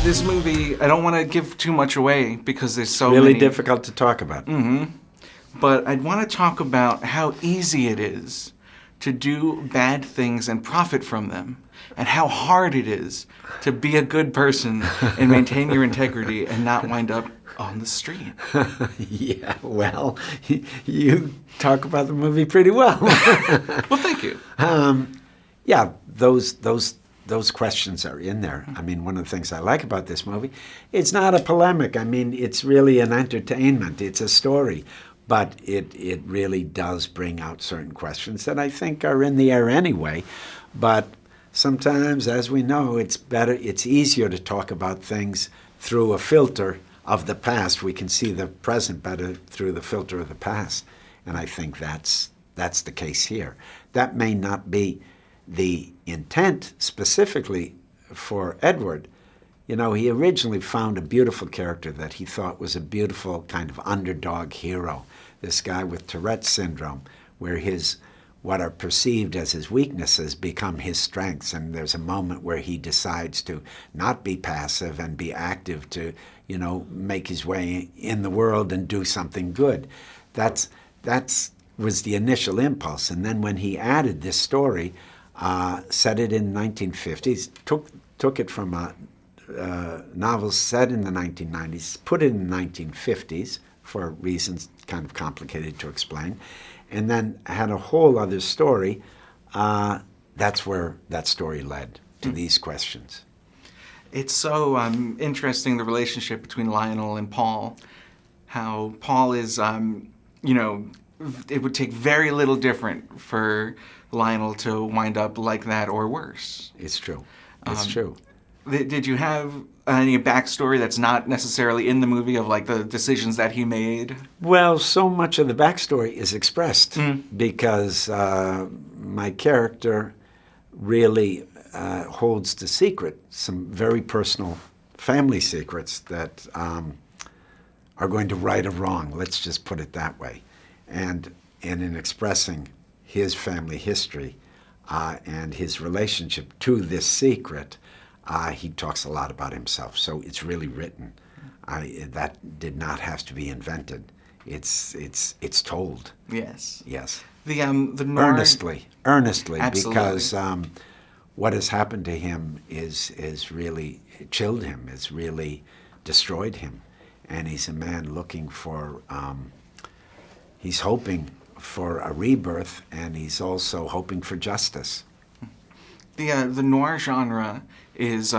This movie, I don't want to give too much away because there's so really many... difficult to talk about. But I'd want to talk about how easy it is to do bad things and profit from them, and how hard it is to be a good person and maintain your integrity and not wind up on the street. Yeah, well, you talk about the movie pretty well. Well, thank you. Yeah, those questions are in there. I mean, one of the things I like about this movie, it's not a polemic. I mean, it's really an entertainment. It's a story. But it really does bring out certain questions that I think are in the air anyway. But sometimes, as we know, it's easier to talk about things through a filter of the past. We can see the present better through the filter of the past. And I think that's the case here. That may not be the intent specifically for Edward. You know, he originally found a beautiful character that he thought was a beautiful kind of underdog hero. This guy with Tourette's syndrome, where what are perceived as his weaknesses become his strengths. And there's a moment where he decides to not be passive and be active to, you know, make his way in the world and do something good. That's was the initial impulse. And then when he added this story, set it in the 1950s, took it from a novel set in the 1990s, put it in the 1950s for reasons kind of complicated to explain, and then had a whole other story. That's where that story led to these questions. It's so interesting, the relationship between Lionel and Paul. How Paul is, you know, it would take very little different for Lionel to wind up like that or worse. It's true. It's true. Did you have any backstory that's not necessarily in the movie of like the decisions that he made? Well, so much of the backstory is expressed because my character really holds the secret, some very personal family secrets that are going to right or wrong. Let's just put it that way. And in expressing his family history and his relationship to this secret, he talks a lot about himself, so it's really written. That did not have to be invented. It's told. Yes. Yes. The noir... earnestly, Absolutely. because what has happened to him is really chilled him. It's really destroyed him, and he's a man looking for. He's hoping for a rebirth, and he's also hoping for justice. The noir genre is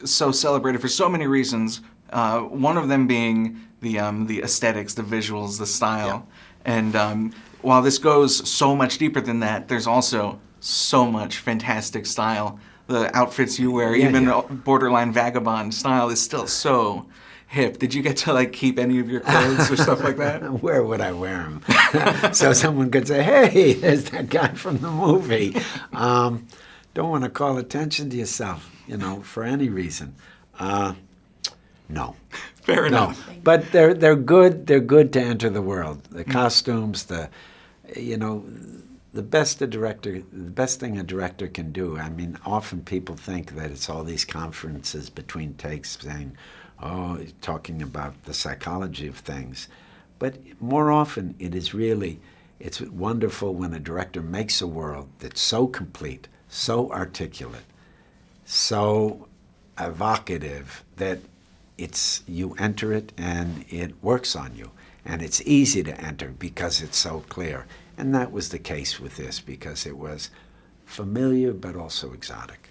so celebrated for so many reasons. One of them being the aesthetics, the visuals, the style. Yeah. And while this goes so much deeper than that, there's also so much fantastic style. The outfits you wear, even borderline vagabond style, is still so hip. Did you get to like keep any of your clothes or stuff like that? Where would I wear them? So someone could say, "Hey, there's that guy from the movie." Don't want to call attention to yourself, you know, for any reason. No. Fair enough. No. But they're good. They're good to enter the world. The costumes, the best thing a director can do. I mean, often people think that it's all these conferences between takes saying, "Oh, talking about the psychology of things," but more often it's wonderful when a director makes a world that's so complete, so articulate, so evocative that you enter it and it works on you. And it's easy to enter because it's so clear. And that was the case with this because it was familiar but also exotic.